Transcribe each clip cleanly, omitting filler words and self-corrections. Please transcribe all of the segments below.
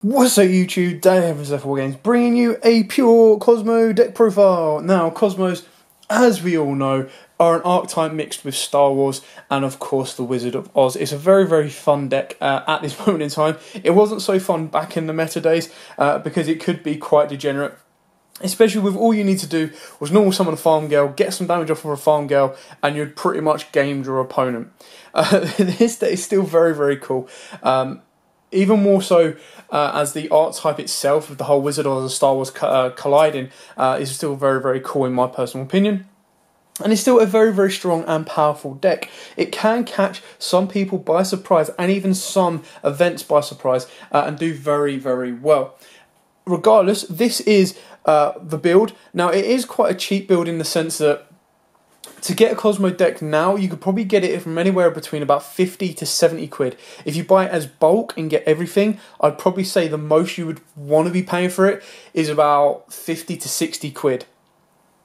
What's up YouTube, Dave from wargames, bringing you a pure Kozmo deck profile. Now Kozmos, as we all know, are an archetype mixed with Star Wars and of course the Wizard of Oz. It's a very fun deck at this moment in time. It wasn't so fun back in the meta days because it could be quite degenerate. Especially with all you need to do was normal summon a farm girl, get some damage off of a farm girl, and you'd pretty much gamed your opponent. This deck is still very cool. Even more so as the archetype itself, with the whole Wizard of Oz and Star Wars colliding, is still very cool in my personal opinion. And it's still a very strong and powerful deck. It can catch some people by surprise and even some events by surprise and do very well. Regardless, this is the build. Now, it is quite a cheap build in the sense that to get a Kozmo deck now, you could probably get it from anywhere between about 50 to 70 quid. If you buy it as bulk and get everything, I'd probably say the most you would want to be paying for it is about 50 to 60 quid.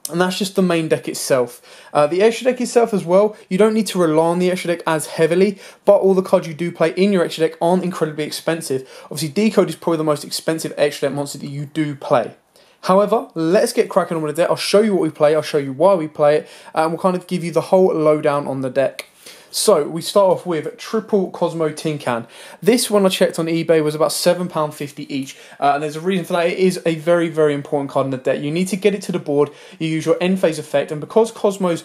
And that's just the main deck itself. The extra deck itself as well, you don't need to rely on the extra deck as heavily, but all the cards you do play in your extra deck aren't incredibly expensive. Obviously, Decode is probably the most expensive extra deck monster that you do play. However, let's get cracking on with the deck. I'll show you what we play, I'll show you why we play it, and we'll kind of give you the whole lowdown on the deck. So, we start off with triple Kozmo Tin Can. This one I checked on eBay was about £7.50 each, and there's a reason for that. It is a very important card in the deck. You need to get it to the board, you use your end phase effect, and because Kozmos,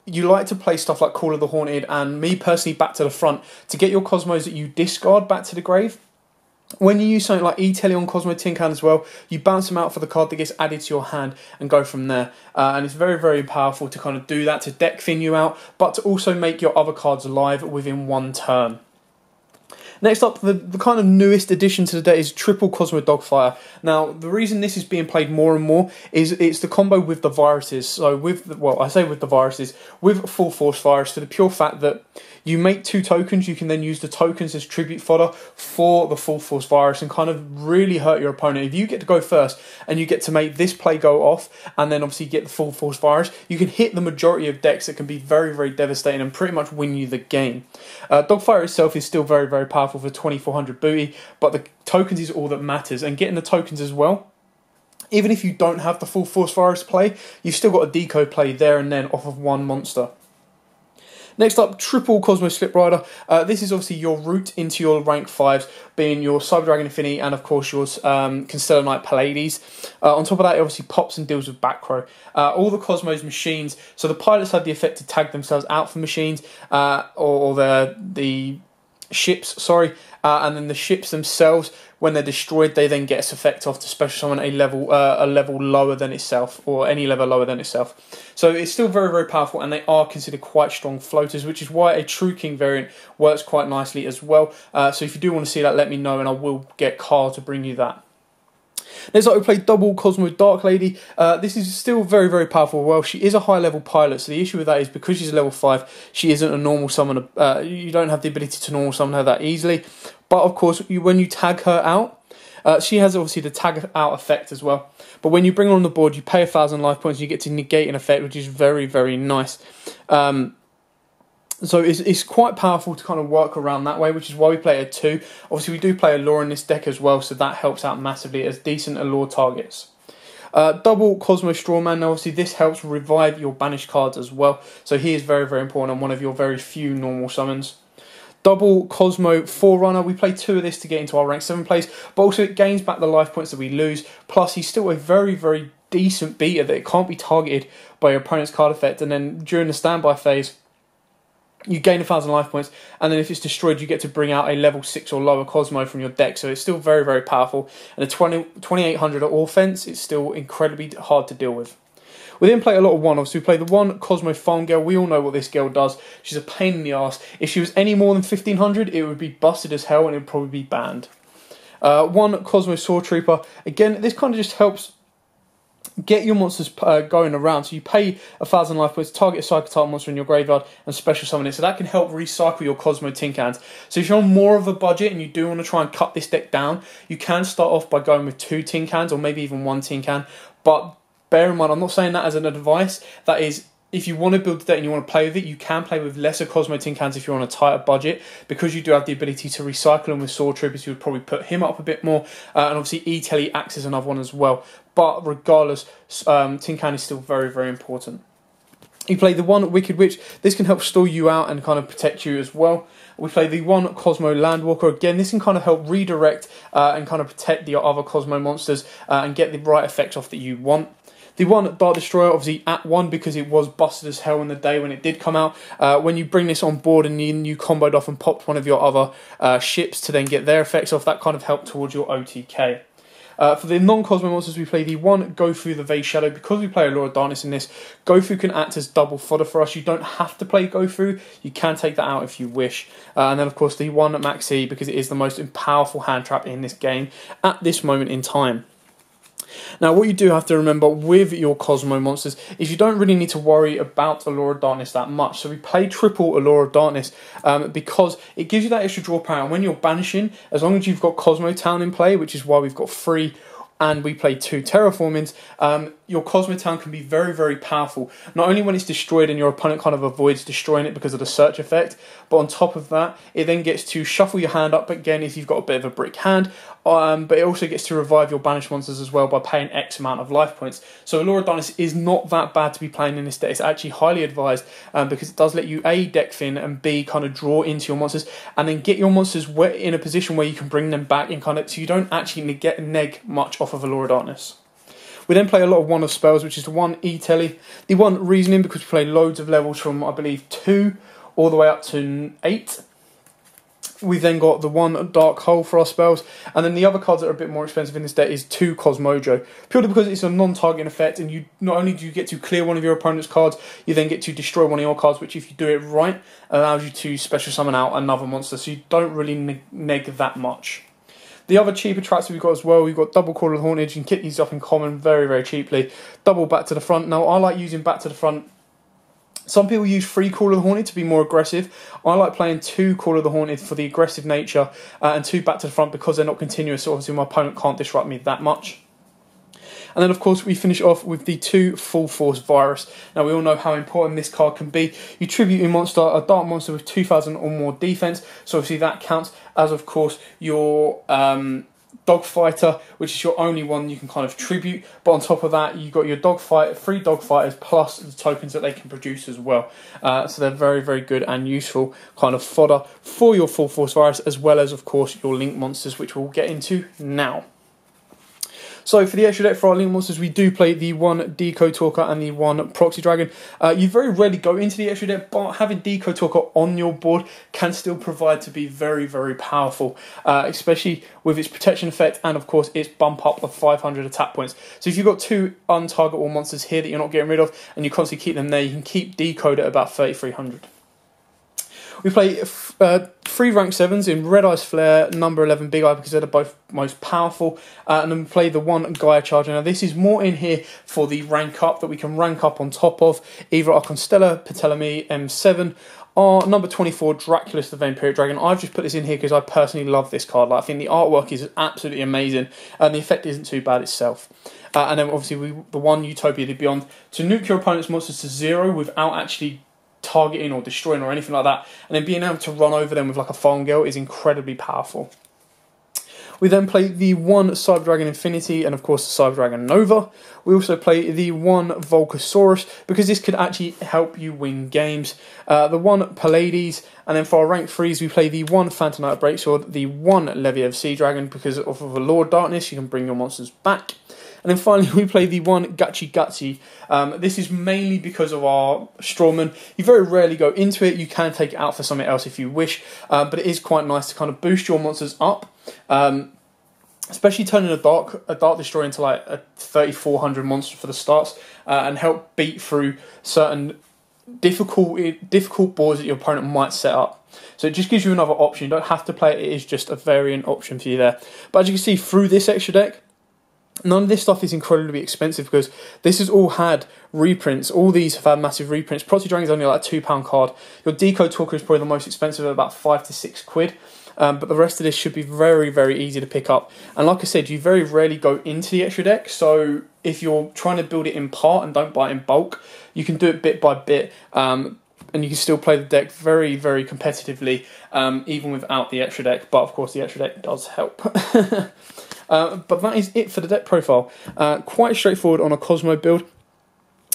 you like to play stuff like Call of the Haunted, and me personally back to the front, to get your Kozmos that you discard back to the grave. When you use something like E-Telly on Kozmo Tin Can as well, you bounce them out for the card that gets added to your hand and go from there. And it's very powerful to kind of do that, to deck thin you out, but to also make your other cards live within one turn. Next up, the kind of newest addition to the deck is triple Kozmo Dogfire. Now, the reason this is being played more and more is it's the combo with the viruses. So with the viruses, with Full Force Virus, for the pure fact that you make 2 tokens, you can then use the tokens as tribute fodder for the Full Force Virus and kind of really hurt your opponent. If you get to go first and you get to make this play go off and then obviously get the Full Force Virus, you can hit the majority of decks that can be very devastating and pretty much win you the game. Dogfire itself is still very powerful for 2400 booty, but the tokens is all that matters, and getting the tokens as well. Even if you don't have the Full Force Virus play, you've still got a decode play there and then off of one monster. Next up, triple Kozmo Slip Rider. This is obviously your route into your rank 5s, being your Cyber Dragon Infinity and of course your Constellar Knight Pallades. On top of that, it obviously pops and deals with back row. All the Kozmo's machines, so the pilots have the effect to tag themselves out for machines, or the ships, sorry, and then the ships themselves, when they're destroyed, they then get its effect off to special summon a level lower than itself, or any level lower than itself. So it's still very powerful, and they are considered quite strong floaters, which is why a True King variant works quite nicely as well. So if you do want to see that, let me know, and I will get Carl to bring you that. Next up, we play double Kozmo Dark Lady. This is still very powerful. Well, she is a high level pilot, so the issue with that is because she's level 5, she isn't a normal summoner. You don't have the ability to normal summon her that easily. But of course, when you tag her out, she has obviously the tag out effect as well. But when you bring her on the board, you pay 1,000 life points, and you get to negate an effect, which is very nice. So it's quite powerful to kind of work around that way, which is why we play at 2. Obviously, we do play Allure in this deck as well, so that helps out massively as decent Allure targets. Double Kozmo Strawman. Now, obviously, this helps revive your banished cards as well, so he is very important and one of your very few normal summons. Double Kozmo Forerunner. We play 2 of this to get into our rank 7 plays, but also it gains back the life points that we lose. Plus, he's still a very decent beater that it can't be targeted by your opponent's card effect, and then during the standby phase, you gain 1,000 life points, and then if it's destroyed, you get to bring out a level 6 or lower Kozmo from your deck. So it's still very powerful, and a 2800 offense, it's still incredibly hard to deal with. We then play a lot of 1. Obviously, we play the 1 Kozmo Farm Girl. We all know what this girl does. She's a pain in the ass. If she was any more than 1500, it would be busted as hell, and it would probably be banned. 1 Kozmo Sword Trooper. Again, this kind of just helps get your monsters going around. So you pay 1,000 life points, target a psychic type monster in your graveyard, and special summon it. So that can help recycle your Kozmo Tin Cans. So if you're on more of a budget and you do want to try and cut this deck down, you can start off by going with 2 Tin Cans or maybe even 1 Tin Can. But bear in mind, I'm not saying that as an advice. That is if you want to build the deck and you want to play with it, you can play with lesser Kozmo tin cans if you're on a tighter budget, because you do have the ability to recycle them with Sword Troopers. You would probably put him up a bit more, and obviously E-Telly acts as another one as well. But regardless, tin can is still very, very important. You play the one Wicked Witch. This can help stall you out and kind of protect you as well. We play the one Kozmo Landwalker. Again, this can kind of help redirect and kind of protect the other Kozmo monsters and get the right effects off that you want. The one Dart Destroyer, obviously at 1 because it was busted as hell in the day when it did come out. When you bring this on board and you comboed off and popped one of your other ships to then get their effects off, that kind of helped towards your OTK. For the non-Kozmo monsters, we play the one Gofu the Vase Shadow. Because we play Allure of Darkness in this, Gofu can act as double fodder for us. You don't have to play Gofu. You can take that out if you wish. And then, of course, the one Maxi, because it is the most powerful hand trap in this game at this moment in time. Now, what you do have to remember with your Kozmo monsters is you don't really need to worry about Allure of Darkness that much. So we play triple Allure of Darkness because it gives you that extra draw power. And when you're banishing, as long as you've got Kozmo Town in play, which is why we've got 3 and we play 2 terraformings, your Kozmo Town can be very, very powerful. Not only when it's destroyed and your opponent kind of avoids destroying it because of the search effect, but on top of that, it then gets to shuffle your hand up again if you've got a bit of a brick hand, but it also gets to revive your banished monsters as well by paying X amount of life points. So Allure of Darkness is not that bad to be playing in this deck. It's actually highly advised because it does let you A, deck thin, and B, kind of draw into your monsters, and then get your monsters in a position where you can bring them back and kind of, so you don't actually neg much off of Allure of Darkness. We then play a lot of one of spells, which is the one E-Telly, the one Reasoning, because we play loads of levels from, I believe, 2 all the way up to 8. We've then got the one Dark Hole for our spells, and then the other cards that are a bit more expensive in this deck is 2 Cosmojo, purely because it's a non-targeting effect, and you not only do you get to clear one of your opponent's cards, you then get to destroy one of your cards, which if you do it right, allows you to special summon out another monster, so you don't really neg that much. The other cheaper tracks that we've got as well, we've got double Call of the Haunted. You can get these up in common very, very cheaply. Double Back to the Front. Now, I like using Back to the Front. Some people use 3 Call of the Haunted to be more aggressive. I like playing 2 Call of the Haunted for the aggressive nature and 2 Back to the Front because they're not continuous, so obviously my opponent can't disrupt me that much. And then, of course, we finish off with the 2 Full Force Virus. Now, we all know how important this card can be. You tribute your monster, a dark monster with 2,000 or more defense. So, obviously, that counts as, of course, your Dogfighter, which is your only one you can kind of tribute. But on top of that, you've got your 3 Dogfighters plus the tokens that they can produce as well. So, they're very, very good and useful kind of fodder for your Full Force Virus, as well as, of course, your Link monsters, which we'll get into now. So for the extra deck for our Link monsters, we do play the one Deco Talker and the one Proxy Dragon. You very rarely go into the extra deck, but having Deco Talker on your board can still provide to be very, very powerful, especially with its protection effect and, of course, its bump up of 500 attack points. So if you've got 2 untargetable monsters here that you're not getting rid of and you constantly keep them there, you can keep Decode at about 3,300. We play 3 rank 7s in Red Eyes Flare, number 11 Big Eye, because they're both most powerful. And then we play the one Gaia Charger. Now this is more in here for the rank up that we can rank up on top of either our Constella, Ptolemy M7, or number 24 Draculus the Vampiric Dragon. I've just put this in here because I personally love this card. Like, I think the artwork is absolutely amazing and the effect isn't too bad itself. And then obviously the one Utopia the Beyond, to nuke your opponent's monsters to 0 without actually targeting or destroying or anything like that, and then being able to run over them with like a Farm Girl is incredibly powerful. We then play the one Cyber Dragon Infinity and of course the Cyber Dragon Nova. We also play the one Volcasaurus because this could actually help you win games. The one Pallades, and then for our rank 3s we play the one Phantom Knight Breaksword, the one Leviev Sea Dragon because of Allure of Darkness you can bring your monsters back. And then finally we play the one Gachi Gachi. This is mainly because of our Strawman. You very rarely go into it. You can take it out for something else if you wish. But it is quite nice to kind of boost your monsters up. Especially turning a Dark Destroyer into like a 3,400 monster for the starts. And help beat through certain difficult boards that your opponent might set up. So it just gives you another option. You don't have to play it. It is just a variant option for you there. But as you can see through this extra deck, none of this stuff is incredibly expensive because this has all had reprints. All these have had massive reprints. Proxy Dragon is only like a £2 card. Your Deco Talker is probably the most expensive at about 5 to 6 quid. but the rest of this should be very, very easy to pick up. And like I said, you very rarely go into the extra deck, so if you're trying to build it in part and don't buy it in bulk, you can do it bit by bit, and you can still play the deck very, very competitively, even without the extra deck, but of course the extra deck does help. But that is it for the deck profile. Quite straightforward on a Kozmo build.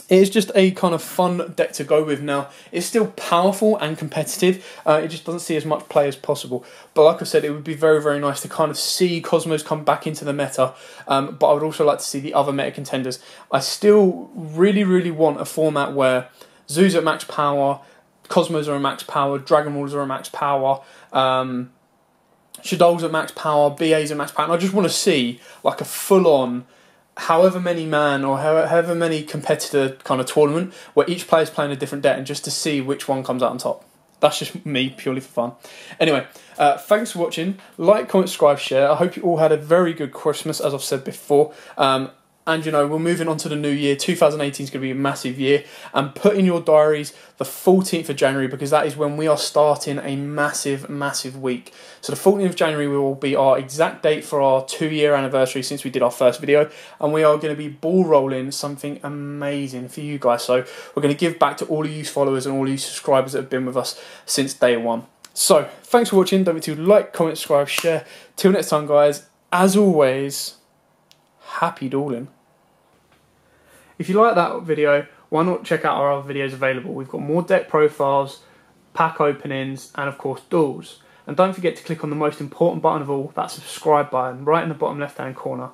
It is just a kind of fun deck to go with now. It's still powerful and competitive. It just doesn't see as much play as possible. But like I said, it would be very, very nice to kind of see Kozmos come back into the meta. But I would also like to see the other meta contenders. I still really, really want a format where Zoos are at max power, Kozmos are at max power, Dragon Rulers are at max power, Shadol's at max power, BA's at max power. And I just want to see like a full-on however many man or however many competitor kind of tournament where each player's playing a different deck, and just to see which one comes out on top. That's just me, purely for fun. Anyway, thanks for watching. Like, comment, subscribe, share. I hope you all had a very good Christmas, as I've said before. And, you know, we're moving on to the new year. 2018 is going to be a massive year. And put in your diaries the 14th of January, because that is when we are starting a massive, massive week. So the 14th of January will be our exact date for our 2-year anniversary since we did our first video. And we are going to be ball rolling something amazing for you guys. So we're going to give back to all of you followers and all of you subscribers that have been with us since day one. So thanks for watching. Don't forget to like, comment, subscribe, share. Till next time, guys. As always, happy dueling. If you like that video, why not check out our other videos available? We've got more deck profiles, pack openings, and of course duels. And don't forget to click on the most important button of all, that subscribe button, right in the bottom left hand corner.